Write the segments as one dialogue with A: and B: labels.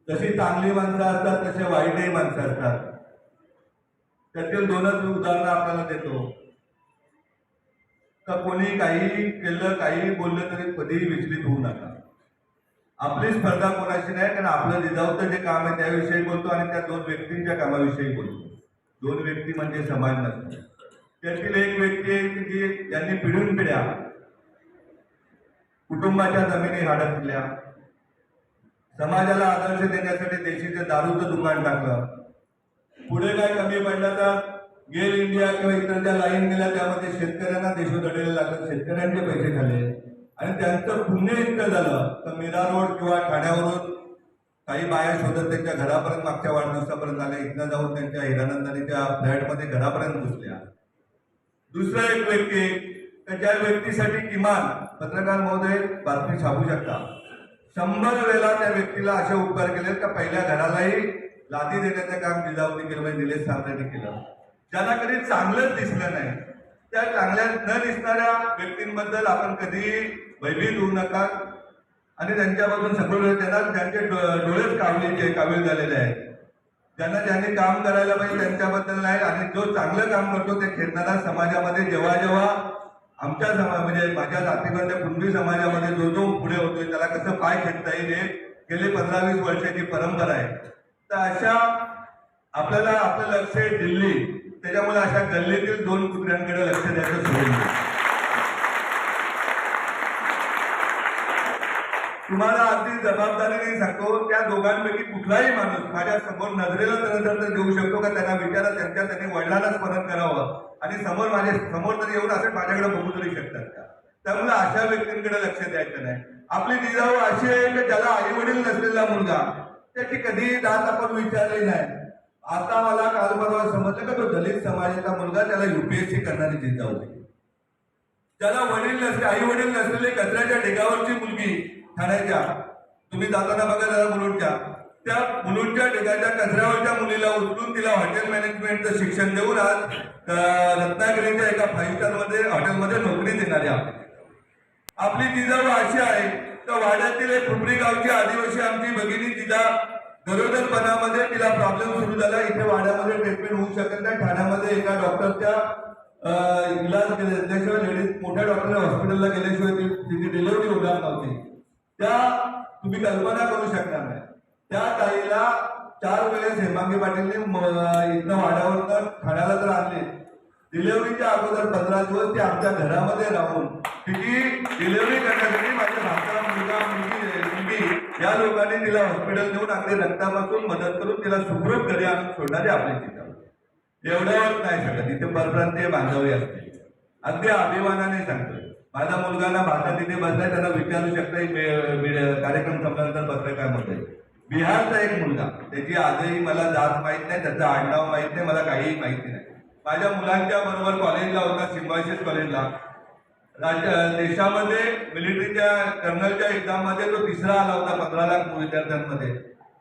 A: जशी चांगली माणसं असतात तसे वाईटही माणसं असतात. त्यातील दोनच उदाहरणं आपल्याला देतो. तर कोणी काही केलं काही बोललं तरी कधीही विचलित होऊ नका. आपली स्पर्धा कोणाशी नाही, कारण आपलं जिजाऊचं जे काम आहे त्याविषयी बोलतो आणि त्या दोन व्यक्तींच्या कामाविषयी बोलतो. दोन व्यक्ती म्हणजे समाज नसतो. त्यातील एक व्यक्ती आहे की जी यांनी पिढून पिढ्या कुटुंबाच्या जमिनी हडपल्या, समाजाला आदर्श देण्यासाठी देशीचं दारूचं दुकान टाकलं. पुढे काय कमी पडलं तर गेल इंडिया किंवा इतर ज्या लाईन गेल्या त्यामध्ये शेतकऱ्यांना देशोधडीला लागलं, शेतकऱ्यांचे पैसे खाल्ले आणि त्यांचं पुण्य इतकं झालं तर मीरा रोड किंवा ठाण्यावरून काही बाया शोधत त्यांच्या घरापर्यंत मागच्या वाढदिवसापर्यंत आल्या, इथनं जाऊन त्यांच्या हिरानंदानीच्या फ्लॅटमध्ये घरापर्यंत घुसल्या. दुसरा एक व्यक्ती तर ज्या व्यक्तीसाठी किमान पत्रकार महोदय बातमी छापू शकता, 100 वेळा त्या व्यक्तीला असे उपकार केले का पहिल्या घरालाही लादी देण्याचं काम जिजाऊने केलं, म्हणजे निलेश सामंतांनी केलं. ज्यांना कधी चांगलंच दिसलं नाही त्या चांगल्या न दिसणाऱ्या व्यक्तींबद्दल आपण कधी भयभीत होऊ नका आणि त्यांच्यापासून सगळं त्यांना त्यांचे डोळेच कावीळ झालेले आहेत. ज्यांनी काम करायला पाहिजे त्यांच्याबद्दल नाही, आणि जो चांगलं काम करतो ते खेळणारा समाजामध्ये जेव्हा जेव्हा आमच्या समाज म्हणजे माझ्या जातीमधल्या कुणबी समाजामध्ये जो जो पुढे होतोय त्याला कसं पाय खेळता येईल हे गेले 15-20 वर्षाची परंपरा आहे. तर अशा आपल्याला आपलं लक्ष आहे दिल्ली, त्याच्यामुळे अशा गल्लीतील दोन कुत्र्यांकडे लक्ष द्यायचं सोडून तुम्हाला अगदी जबाबदारीने सांगतो, त्या दोघांपैकी कुठलाही माणूस माझ्या समोर नजरेला तर देऊ शकतो का त्यांना विचारा त्यांनी वडिलांना स्मरण करावं आणि माझ्या समोर तरी येऊन असं माझ्याकडे बघू तरी शकतात का. त्यामुळे अशा व्यक्तींकडे लक्ष द्यायचं नाही. आपली जिजाऊ अशी आहे की ज्याला आई वडील नसलेला मुलगा त्याची कधी दात आपण विचारली नाही. आता मला काल परवा समजलं का तो दलित समाजाचा मुलगा त्याला UPSC करणारी जिजाऊ, त्याला वडील नसले आई वडील नसलेले कचऱ्याच्या ढिगावरची मुलगी ठाण्याच्या, तुम्ही जाताना बघा जरा मुलुंडच्या, त्या मुलुंडच्या ढिगाच्या कचऱ्यावरच्या मुलीला उचलून तिला हॉटेल मॅनेजमेंटचं शिक्षण देऊन आज रत्नागिरीच्या एका 5 स्टार हॉटेलमध्ये नोकरी देणारी आपली जिजाऊ अशी आहे. तर वाड्यातील एक खुपरी गावची आदिवासी आमची भगिनी तिला गरोदरपणामध्ये तिला प्रॉब्लेम सुरू झाला. इथे वाड्यामध्ये ट्रीटमेंट होऊ शकत नाही. ठाण्यामध्ये एका डॉक्टरच्या इलाज केल्याशिवाय लेडीज मोठ्या डॉक्टर हॉस्पिटलला गेल्याशिवाय तिची डिलिव्हरी होणार नव्हती. त्या तुम्ही कल्पना करू शकणार नाही. त्या ताईला 4 वेळेस हेमांगी पाटीलने इथनं वाड्यावरनं ठाण्याला तर आणले. डिलिव्हरीच्या अगोदर 15 दिवस ती आमच्या घरामध्ये राहून तिची डिलिव्हरी करण्यासाठी माझ्या भाषा मुलगा मुलगी या लोकांनी तिला हॉस्पिटल नेऊन अगदी रक्तापासून मदत करून तिला सुखरूप घरी आणून सोडणारी आपली जिजाऊ. एवढ्यावर नाही शकत. इथे परप्रांतीय बांधवी असते. अगदी अभिमानाने सांगतोय. माझा मुलगाना भाषा तिथे बसलाय, त्यांना विचारू शकता कार्यक्रम संपल्यानंतर पत्रकारामध्ये. बिहारचा एक मुलगा, त्याची आजही मला जात माहित नाही, त्याचं आडनाव माहित नाही, मला काहीही माहिती नाही. माझ्या मुलांच्या बरोबर कॉलेजला होता, सिम्बायसिस कॉलेजला. देशामध्ये मिलिटरीच्या कर्नलच्या एक्झाम मध्ये तो 3रा आला होता 15 लाख विद्यार्थ्यांमध्ये.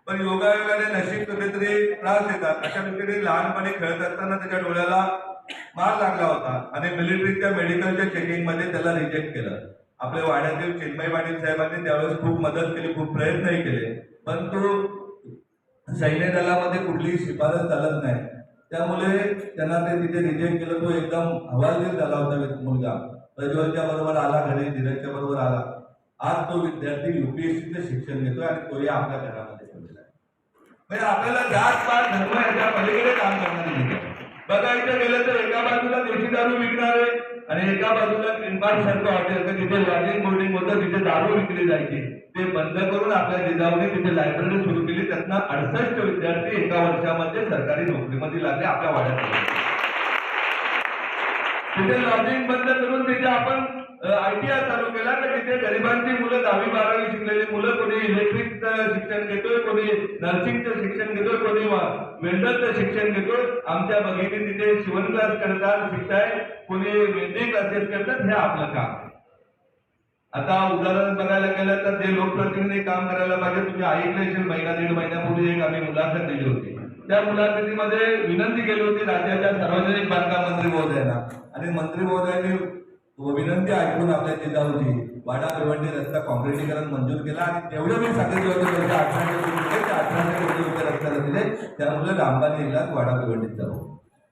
A: पण योगायोगाने नशीब कुठेतरी त्रास देतात. अशा व्यक्तीने लहानपणी खेळत असताना त्याच्या डोळ्याला मार लागला होता आणि मिलिटरीच्या मेडिकलच्या चेकिंग मध्ये त्याला रिजेक्ट केलं. आपल्या वाड्यातील चिन्मय पाटील साहेबांनी त्यावेळेस खूप मदत केली, खूप प्रयत्नही केले, पण तो सैन्य दलामध्ये कुठलीही शिफारस चालत नाही. त्यामुळे त्यांना ते तिथे रिजेक्ट केलं. तो एकदम हवालदिल झाला होता मुलगा. प्रज्वलच्या बरोबर आला घरी, धीरजच्या बरोबर आला. आज तो विद्यार्थी UPSCचं शिक्षण घेतोय आणि तोही आपल्या घरामध्ये ठेवलेला आहे. म्हणजे आपल्याला जात पात धर्म याच्या पलीकडे काम करणारे बघा. इथे गेलं तर एका बाजूला देशी दारू विकणारे आणि एका बाजूला क्लिनपार्क सारखं हॉटेल, तर तिथे लॉजिंग बोर्डिंग होतं, तिथे दारू विकली जायची. ते बंद करून आपल्या जिजाऊने तिथे लायब्ररी सुरू केली. त्यातनं 68 विद्यार्थी एका वर्षामध्ये सरकारी नोकरीमध्ये लागले आपल्या वाड्यात. तिथे लॉजिंग बंद करून तिथे आपण ITI चालू केला. तर तिथे गरिबांची मुलं 10वी 12वी शिकलेली मुलं, कोणी इलेक्ट्रिकचं शिक्षण घेतोय, कोणी नर्सिंगचं शिक्षण घेतोय, कोणी वेल्डरचं शिक्षण घेतोय. आमच्या भगिनी तिथे शिवण क्लास करतात, शिकताय, कोणी मेहंदी क्लासेस करतात. हे आपलं काम. आता उदाहरण बघायला गेलं तर जे लोकप्रतिनिधी काम करायला पाहिजे, तुम्ही ऐकलं असेल 1-1.5 महिन्यापूर्वी एक आम्ही मुलाखत दिली होती. त्या मुलाखतीमध्ये विनंती केली होती राज्याच्या सार्वजनिक बांधकाम मंत्री महोदयांना, आणि मंत्री महोदयांनी विनंती ऐकून आपल्या जिजाऊची वाडा भिवंडी रस्ता काँक्रिटीकरण मंजूर केला. आणि तेवढं मी सांगितलं होतं 18 त्यामुळे रामबाण इलाज वाडा भिवंडीत जाऊ.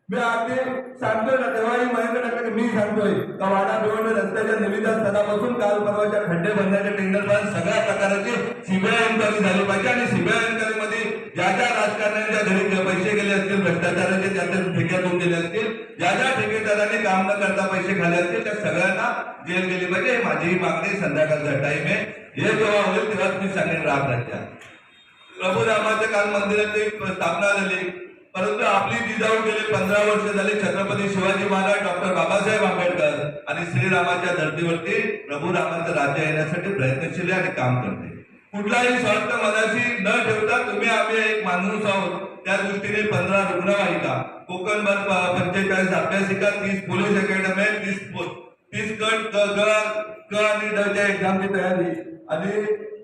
A: मी अगदी सांगतोय ना, तेव्हाही महेंद्र ठाकरे मी सांगतोय का वाडा भिवंडी रस्त्याच्या निविदा स्थळापासून काल परवाच्या खड्डे भरण्याच्या टेंडरपर्यंत सगळ्या प्रकाराची सीबीआय इन्क्वायरी झाली पाहिजे आणि सीबीआय इन्क्वायरी मध्ये ज्या ज्या राजकारण्यांच्या घरी पैसे गेले असतील, भ्रष्टाचाराचे त्याच्या ठेक्यातून गेले असतील, ज्या ज्या ठेकेदारांनी काम न करता पैसे खाले असतील, त्या सगळ्यांना जेल गेली पाहिजे. माझी मागणी संध्याकाळचा टाइम आहे. हे जेव्हा होईल तेव्हा मी सांगेन राम राज्य. प्रभू रामाच्या काल मंदिराची स्थापना झाली, परंतु आपली जिजाऊ गेले 15 वर्ष झाले छत्रपती शिवाजी महाराज, डॉक्टर बाबासाहेब आंबेडकर आणि श्रीरामाच्या धर्तीवरती प्रभू रामाचं राज्य येण्यासाठी प्रयत्नशील आहे आणि काम करते. कुठलाही स्वार्थ मनाशी न ठेवता तुम्ही आम्ही एक माणूस आहोत त्या दृष्टीने 15 रुग्णवाहिका, कोकणभर 45 अभ्यासिका, 30 पोलीस अकॅडमी, 30 गट क आणि डच्या एक्झामची तयारी आणि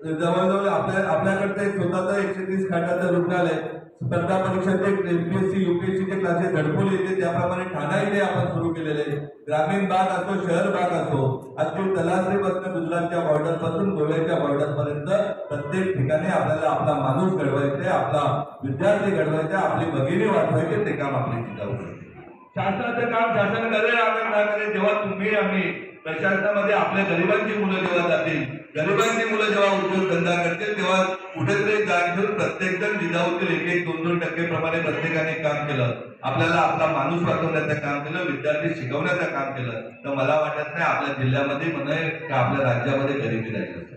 A: जवळजवळ आपल्याकडे स्वतःचं 130 खाटाचं रुग्णालय, स्पर्धा परीक्षाचे एमपीएससी यूपीएससीचे क्लासेस घडपोल येते त्याप्रमाणे ठाणा इथे आपण सुरू केलेले. ग्रामीण भाग असो, शहर भाग असो, अगदी तलासरीपासून गुजरातच्या बॉर्डर पासून गोव्याच्या बॉर्डर पर्यंत प्रत्येक ठिकाणी आपल्याला आपला माणूस घडवायचे, आपला विद्यार्थी घडवायचे, आपली भगिनी वाचवायचे. ते काम आपली जिजाऊ करते. शासनाचं काम शासन करेल, आपण ना करेल. जेव्हा तुम्ही आम्ही प्रशासनामध्ये आपल्या गरिबांची मुलं जेव्हा जातील, गरिबांची मुलं जेव्हा उद्योगधंदा करतील, तेव्हा कुठेतरी जाण ठेवून प्रत्येक जण जिजाऊतील 1-2% प्रमाणे प्रत्येकाने काम केलं, आपल्याला आपला माणूस वाचवण्याचं काम केलं, विद्यार्थी शिकवण्याचं काम केलं, तर मला वाटत नाही आपल्या जिल्ह्यामध्ये म्हणे की आपल्या राज्यामध्ये गरिबी राहिली असेल.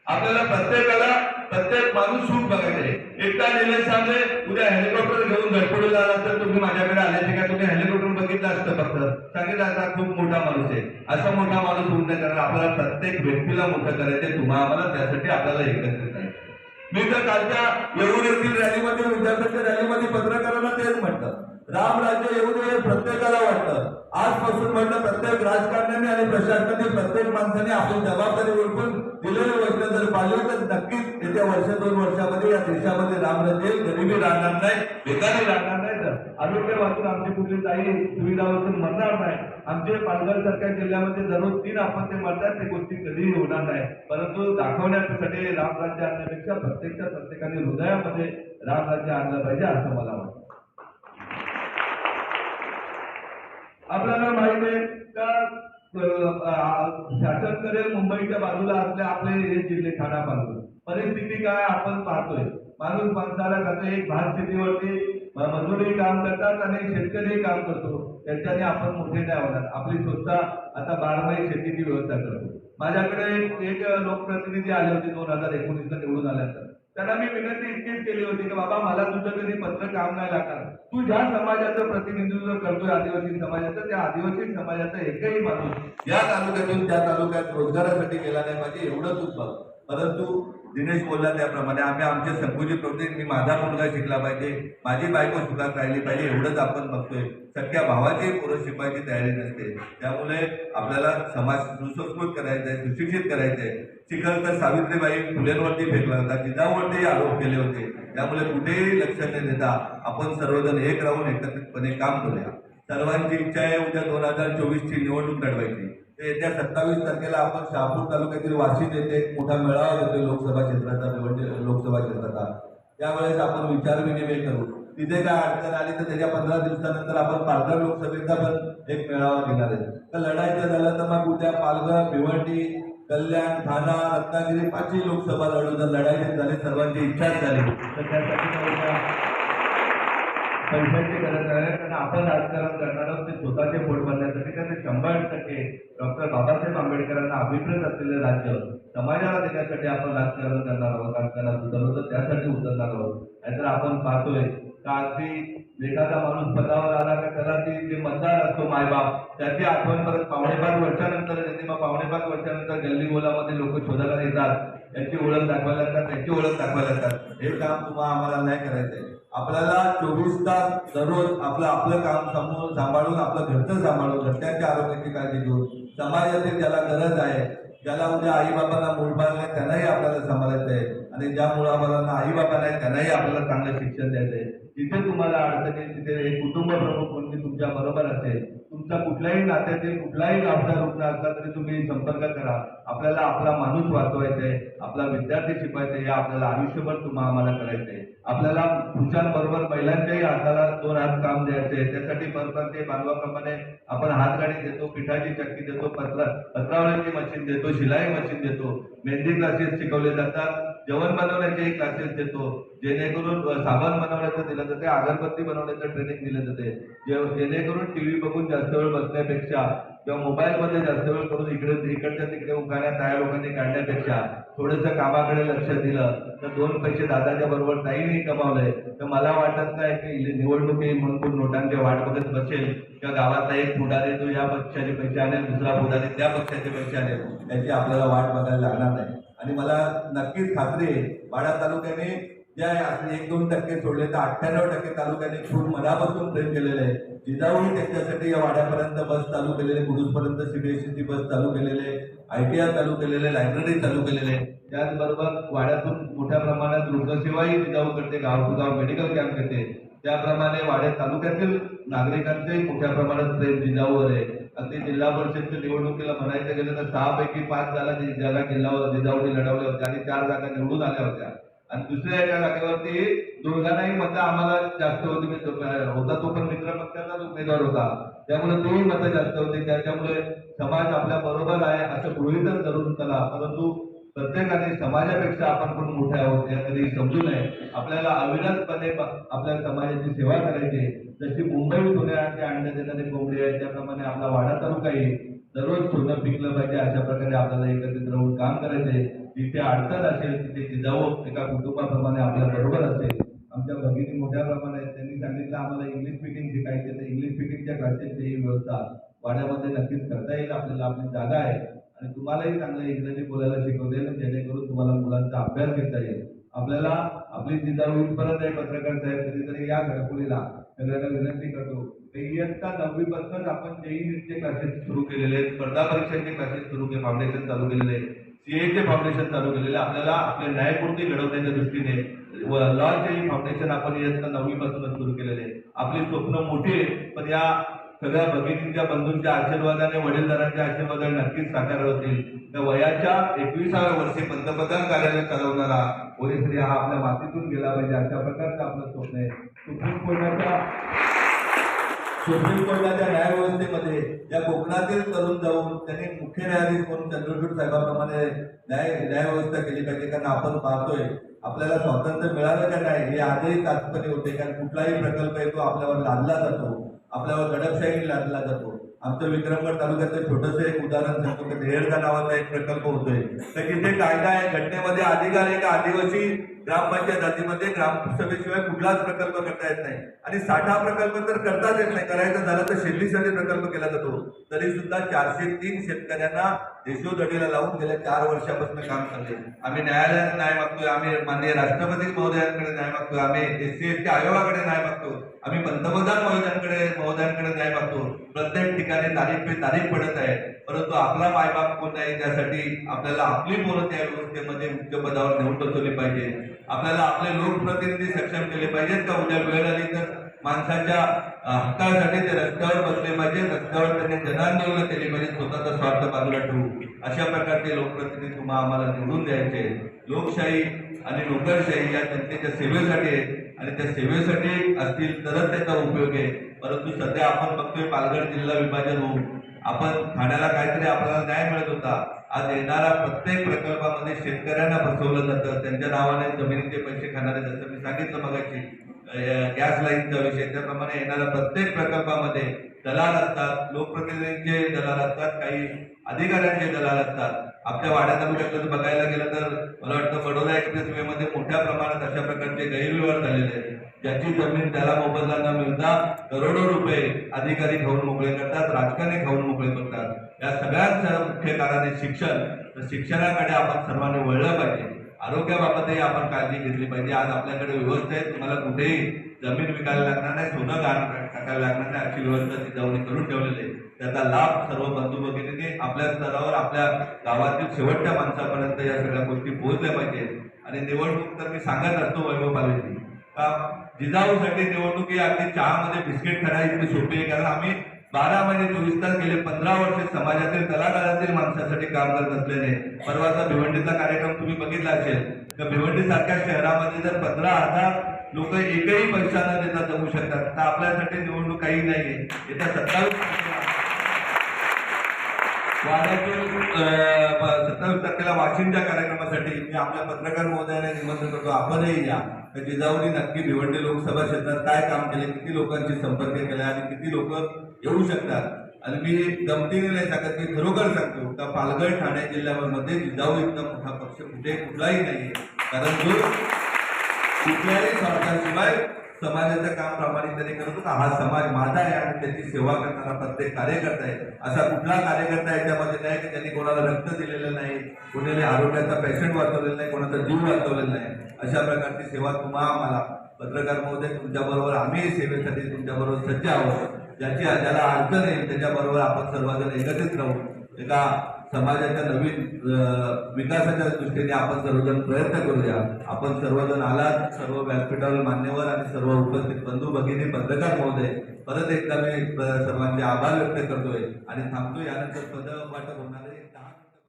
A: आपल्याला प्रत्येक माणूस सुख बघायचे. एकटा निलेश सांगले उद्या हेलिकॉप्टर घेऊन घरपडून आला तर तुम्ही माझ्याकडे आले ते काय तुम्ही हेलिकॉप्टर बघितलं असतं, फक्त सांगितलं आता खूप मोठा माणूस आहे, असा मोठा माणूस होऊन नाही करणार. आपल्याला प्रत्येक व्यक्तीला मोठं करायचे, तुम्हाला आम्हाला त्यासाठी आपल्याला एकत्रित करायचं. मी तर कालच्या येऊन येथील रॅलीमध्ये, विद्यार्थ्यांच्या रॅलीमध्ये पत्रकारांना तेच म्हटलं, राम राज्य येऊ दे प्रत्येकाला वाटतं. आजपासून म्हटलं प्रत्येक राजकारण्याने आणि प्रशासनाने, प्रत्येक माणसाने आपली जबाबदारी ओळखून दिलेले वचन जर पाळले तर नक्कीच येत्या 1-2 वर्षामध्ये या देशामध्ये राम राज्य येईल, गरिबी राहणार नाही, बेकारी राहणार नाही. तर आरोग्य वाचून आमची कुठली काही सुविधा वाचून मरणार नाही. आमचे पालघर सारख्या जिल्ह्यामध्ये दररोज 3 अपत्य मरतात, ते गोष्टी कधीही होणार नाही. परंतु दाखवण्यासाठी राम राज्य आणण्यापेक्षा प्रत्येकाने हृदयामध्ये राम राज्य आणलं पाहिजे असं मला वाटतं. आपल्याला माहित आहे का शासन करेल मुंबईच्या बाजूला असले आपले हे जिल्हे ठाणा पालघर. परिस्थिती काय आपण पाहतोय, माणूस माणसाला जातो. एक भात शेतीवरती मजुरी काम करतात आणि शेतकरी काम करतो, त्याच्याने आपण मोठे नाही होणार. आपली संस्था आता 12 शेतीची व्यवस्था करतो. माझ्याकडे एक लोकप्रतिनिधी आले होते 2019ला निवडून आल्यानंतर. त्यांना मी विनंती इतकीच केली होती की बाबा मला तुझं कधी पत्र काम नाही लागणार, तू ज्या समाजाचं प्रतिनिधित्व करतोय आदिवासी समाजाचं, त्या आदिवासी समाजाचा एकही माणूस या तालुक्यातून त्या तालुक्यात रोजगारासाठी गेला नाही पाहिजे, एवढं तूच बघ. परंतु दिनेश बोलला त्याप्रमाणे आम्ही आमचे संकुचित प्रवृत्ती, मी माझा मुलगा शिकला पाहिजे, माझी बायको सुखात राहिली पाहिजे, एवढंच आपण बघतोय. सख्या भावाची पोरं शिकवायची तयारी नसते. त्यामुळे आपल्याला समाज सुसंस्कृत करायचा आहे, सुशिक्षित करायचं आहे. चिखलकर सावित्रीबाई फुलेंवरती फेकला होता, जिजाऊवरती आरोप केले होते. त्यामुळे कुठेही लक्ष न देता आपण सर्वजण एक राहून एकत्रितपणे काम करूया. सर्वांची इच्छा आहे उद्या 2024ची निवडणूक लढवायची. येत्या 27 तारखेला आपण शहापूर तालुक्यातील वाशीत येथे एक मोठा मेळावा घेतोय लोकसभा क्षेत्राचा, लोकसभा क्षेत्राचा. त्यावेळेस आपण विचार विनिमय करू. तिथे काय अडचण आली तर त्याच्या 15 दिवसानंतर आपण पालघर लोकसभेचा पण एक मेळावा घेणार आहे. तर लढायचं झालं तर मग उद्या पालघर, भिवंडी, कल्याण, ठाणा, रत्नागिरी 5ही लोकसभा लढू. जर लढायचे झाले, सर्वांची इच्छाच झाली तर त्यासाठी पैशांची गरज नाही, कारण आपण राजकारण करणार आहोत ते स्वतःचे पोट भरण्यासाठी. कारण 100% डॉक्टर बाबासाहेब आंबेडकरांना अभिप्रेत असलेले राज्य समाजाला देण्यासाठी आपण राजकारण करणार आहोत. राजकारणात उतरलो त्यासाठी उतरणार आहोत. नाहीतर आपण पाहतोय का अगदी एखादा माणूस पदावर आला का त्याला ती जे मतदार असतो मायबाप, त्याची आठवण परत 5.5 वर्षानंतर येते. मग 5.5 वर्षानंतर गल्ली बोलामध्ये लोक शोधायला येतात, त्यांची ओळख दाखवायला लागतात, त्यांची ओळख दाखवायला लागतात. हे काम तुम्हाला आम्हाला नाही करायचंय. आपल्याला 24 तास दररोज आपलं काम सांभाळून, आपलं घरचं सांभाळून, घरच्यांच्या आरोग्याची काळजी घेऊन, समाजातील ज्याला गरज आहे, ज्याला उद्या आई बाबांना मूलबाळ नाही त्यांनाही आपल्याला सांभाळायचं आहे. आणि ज्या मुलाबाळांना आई बाबा नाही त्यांनाही आपल्याला चांगलं शिक्षण द्यायचंय. जिथे तुम्हाला अडचणी तिथे एक कुटुंब प्रमुख कोणी तुमच्या बरोबर असेल, तुमचा कुठल्याही नात्यातील कुठलाही गावचा रुग्ण असला तरी तुम्ही संपर्क करा. आपल्याला आपला माणूस वाचवायचा आहे, आपला विद्यार्थी शिकवायचा हे आपल्याला आयुष्यभर आम्हाला करायचंय. आपल्याला पुरुषांबरोबर महिलांच्याही हाताला 2 हात काम द्यायचे. त्यासाठी परप्रांतीय बांधवाप्रमाणे आपण हातगाडी देतो, पिठाची चक्की देतो, पत्रावळ्याची मशीन देतो, शिलाई मशीन देतो, मेहंदी क्लासेस शिकवले जातात, जेवण बनवण्याचे क्लासेस देतो, जेणेकरून साबण बनवण्याचं दिलं जाते, अगरबत्ती बनवण्याचं ट्रेनिंग दिलं जाते, जेणेकरून टीव्ही बघून जास्त वेळ बसण्यापेक्षा किंवा मोबाईल मध्ये जास्त वेळ करून इकडच्या तिकडे उखाण्या त्या लोकांनी काढण्यापेक्षा थोडंसं कामाकडे लक्ष दिलं तर 2 पैसे दादाच्या बरोबर ताईने कमावले तर मला वाटत नाही की निवडणुकी म्हणून नोटांच्या वाट बघत बसेल किंवा गावातला एक पुढारी तो या पक्षाचे पैसे आणेल, दुसरा पुढारी त्या पक्षाचे पैसे आणेल, याची आपल्याला वाट बघायला लागणार नाही. आणि मला नक्कीच खात्री आहे वाडा तालुक्याने ज्या 1-2% सोडले तर 98% तालुक्याने खूप मनापासून प्रेम केलेले आहे. जिजाऊही त्यांच्यासाठी या वाड्यापर्यंत बस चालू केलेले, कुडूसपर्यंत सीबीएसईची बस चालू केलेले, ITI चालू केलेले, लायब्ररी चालू केलेले. त्याचबरोबर वाड्यातून मोठ्या प्रमाणात रुग्णसेवाही जिजाऊ करते, गाव टू गाव मेडिकल कॅम्प घेते. त्याप्रमाणे वाड्या तालुक्यातील नागरिकांचेही मोठ्या प्रमाणात प्रेम जिजाऊवर आहे. अगदी जिल्हा परिषदच्या निवडणुकीला म्हणायचं गेलं तर 6 पैकी 5 जागा जिजाऊने लढवल्या होत्या आणि 4 जागा निवडून आल्या होत्या. आणि दुसऱ्या एका जागेवरती दोघांनाही मतं आम्हाला जास्त होती होता, तो पण मित्र पक्षाचाच उमेदवार होता, त्यामुळे तोही मतं जास्त होती. त्याच्यामुळे समाज आपल्या बरोबर आहे असं गृहीतच धरून चला, परंतु प्रत्येकाने समाजापेक्षा आपण पण मोठे आहोत या कधी समजू नये. आपल्याला अविरतपणे आपल्या समाजाची सेवा करायची. जशी मुंबई सोन्याचे अंडे देणारे कोंबडी आहे त्याप्रमाणे आपला वाडा तालुकाही दररोज सोनं पिकलं पाहिजे अशा प्रकारे आपल्याला एकत्रित राहून काम करायचंय. जिथे अडचण असेल तिथे जिजाऊ एका कुटुंबाप्रमाणे आपल्या बरोबर असेल. आमच्या भगिनी मोठ्या प्रमाणात त्यांनी सांगितलं आम्हाला इंग्लिश स्पीकिंग शिकायचे, तर इंग्लिश स्पीकिंगच्या क्लासेसची व्यवस्था वाड्यामध्ये नक्कीच करता येईल. आपल्याला आपली जागा आहे आणि तुम्हालाही चांगलं इंग्रजी बोलायला शिकवता येईल जेणेकरून तुम्हाला मुलांचा अभ्यास घेता येईल. आपल्याला आपली जिजाऊ इथपर्यंत आहे. पत्रकार साहेब कधीतरी या घरकुलीला सगळ्यांना विनंती करतो. इयत्ता 9वी पासूनच आपण जेई नीटचे क्लासेस सुरू केलेले आहेत, स्पर्धा परीक्षांचे क्लासेस सुरू केले, फाउंडेशन चालू केलेले, सीएचे फाउंडेशन चालू केलेले. आपल्याला आपले न्यायपूर्ती घडवण्याच्या दृष्टीने लॉचे फाउंडेशन आपण इयत्ता 9वी पासूनच सुरू केलेले. आपली स्वप्न मोठी आहे, पण या सगळ्या भगिनींच्या बंधूंच्या आशीर्वादाने, वडीलधारांच्या आशीर्वादाने नक्कीच साकार होतील. तर वयाच्या 21व्या वर्षी पंतप्रधान कार्यालय चालवणारा ओरिश्री हा आपल्या मातीतून गेला पाहिजे अशा प्रकारचं आपलं स्वप्न आहे. सुप्रीम कोर्टाच्या न्यायव्यवस्थेमध्ये या कोकणातील तरुण जाऊन त्यांनी मुख्य न्यायाधीश म्हणून चंद्रचूड साहेबांप्रमाणे न्यायव्यवस्था केली पाहिजे. कारण आपण पाहतोय आपल्याला स्वातंत्र्य मिळालं का नाही हे आजही तात्पर्य होते. कारण कुठलाही प्रकल्प आहे तो आपल्यावर लादला जातो, आपल्यावर दडपशाही लादला जातो. आमचं विक्रमगड तालुक्याचं छोटंसं एक उदाहरण सांगतो की देहरदा नावाचा एक प्रकल्प होतोय. तर तिथे कायदा आहे, घटनेमध्ये अधिकार आहे का आदिवासी ग्रामपंचायत जातीमध्ये ग्रामसभेशिवाय कुठलाच प्रकल्प करता येत नाही. आणि साठा प्रकल्प तर करताच येत नाही. करायचं झालं तर शेतीसाठी प्रकल्प केला जातो. तरी सुद्धा 403 शेतकऱ्यांना देशोधडीला लावून गेल्या 4 वर्षापासून काम चालले. आम्ही न्यायालयात न्याय मागतोय, आम्ही माननीय राष्ट्रपती महोदयांकडे न्याय मागतोय, आम्ही SC/ST आयोगाकडे न्याय मागतो, आम्ही पंतप्रधान महोदयांकडे न्याय मागतो. प्रत्येक ठिकाणी तारीख पे तारीख पडत आहे. परंतु आपला मायबाप कोण आहे त्यासाठी आपल्याला आपली पोरं त्या व्यवस्थेमध्ये मुख्य पदावर नेऊन बसवली पाहिजे. आपल्याला आपले लोकप्रतिनिधी सक्षम केले पाहिजेत का उद्या वेळ आली तर माणसाच्या हक्कासाठी ते रस्त्यावर बसले पाहिजे, रस्त्यावर त्यांनी जनांदोलन केली पाहिजे, स्वतःचा स्वार्थ बाजूला ठेवू. अशा प्रकारचे लोकप्रतिनिधी तुम्हाला आम्हाला निवडून द्यायचे. लोकशाही आणि नोकरशाही या जनतेच्या सेवेसाठी आहे आणि त्या सेवेसाठी असतील तरच त्याचा उपयोग आहे. परंतु सध्या आपण बघतोय पालघर जिल्हा विभाजन होऊन आपण ठाण्याला काहीतरी आपल्याला न्याय मिळत होता. आज येणारा प्रत्येक प्रकल्पामध्ये शेतकऱ्यांना फसवलं जातं. त्यांच्या नावाने जमिनीचे पैसे खाणारे, जसं मी सांगितलं मगाशी गॅस लाईनचा विषय, त्याप्रमाणे येणाऱ्या प्रत्येक प्रकल्पामध्ये दलाल असतात, लोकप्रतिनिधींचे दलाल असतात, काही अधिकाऱ्यांचे दलाल असतात. आपल्या वाड्या तालुक्यात बघायला गेलं तर मला वाटतं बडोदा एक्सप्रेस वे मध्ये मोठ्या प्रमाणात अशा प्रकारचे गैरव्यवहार झालेले आहेत. ज्याची जमीन त्याला मोबदला न मिळता करोडो रुपये अधिकारी खाऊन मोकळे करतात, राजकारणी खाऊन मोकळे करतात. या सगळ्यांचं मुख्य कारण आहे शिक्षण. तर शिक्षणाकडे आपण सर्वांनी वळलं पाहिजे. आरोग्याबाबतही आपण काळजी घेतली पाहिजे. आज आपल्याकडे व्यवस्था आहे, तुम्हाला कुठेही जमीन विकायला लागणार नाही, सोनं टाकायला लागणार नाही, अशी व्यवस्था जिजाऊने करून ठेवलेली आहे. त्याचा लाभ सर्व बंधू भगिनींनी आपल्या स्तरावर आपल्या गावातील शेवटच्या माणसापर्यंत या सगळ्या गोष्टी पोहोचल्या पाहिजेत. आणि निवडणूक तर मी सांगत असतो वैभव पालवी का जिजाऊसाठी निवडणूक ही अगदी चहामध्ये बिस्किट खाण्याची इतकी सोपी आहे. कारण आम्ही 12 महिने 24 तास गेले 15 वर्ष समाजातील तळागाळातील माणसासाठी काम करत असल्याने परवाचा भिवंडीचा कार्यक्रम तुम्ही बघितला असेल तर भिवंडी सारख्या शहरामध्ये जर 15,000 लोक एकही पैसा न देता जगू शकतात तर आपल्यासाठी निवडणूक काही नाहीये. येत्या 27 तारखेला वाशिमच्या कार्यक्रमासाठी मी आपल्या पत्रकार महोदयाने निमंत्रण करतो, आपणही या. जिजाऊनी नक्की भिवंडी लोकसभा क्षेत्रात काय काम केले, किती लोकांशी संपर्क केला आणि किती लोक येऊ शकतात. आणि मी गमतीने नाही सांगत, मी खरोखर सांगतो का पालघर ठाणे जिल्ह्यामध्ये जिजाऊ इतका मोठा पक्ष कुठलाही नाहीये. कारण जो कुठल्याही स्वार्थाशिवाय समाजाचं काम प्रामाणिकपणे करतो का हा समाज माझा आहे आणि त्याची सेवा करणारा प्रत्येक कार्यकर्ता आहे. असा कुठला कार्यकर्ता याच्यामध्ये नाही की त्यांनी कोणाला रक्त दिलेलं नाही, कोणाने आरोग्याचा पेशंट वाचवलेला नाही, कोणाचा जीव वाचवलेला नाही. अशा प्रकारची सेवा आम्हाला पत्रकार महोदय तुमच्याबरोबर आम्ही सेवेसाठी तुमच्याबरोबर सज्ज आहोत. ज्याला अडचण आहे त्याच्याबरोबर आपण सर्वजण एकत्रित राहू. एका समाजाच्या नवीन विकासाच्या दृष्टीने आपण सर्वजण प्रयत्न करूया. आपण सर्वजण आलात, सर्व व्यासपीठावर मान्यवर आणि सर्व उपस्थित बंधू भगिनी पत्रकार महोदय, परत एकदा मी सर्वांचे आभार व्यक्त करतोय आणि थांबतो. यानंतर पद वाटप होणार आहे.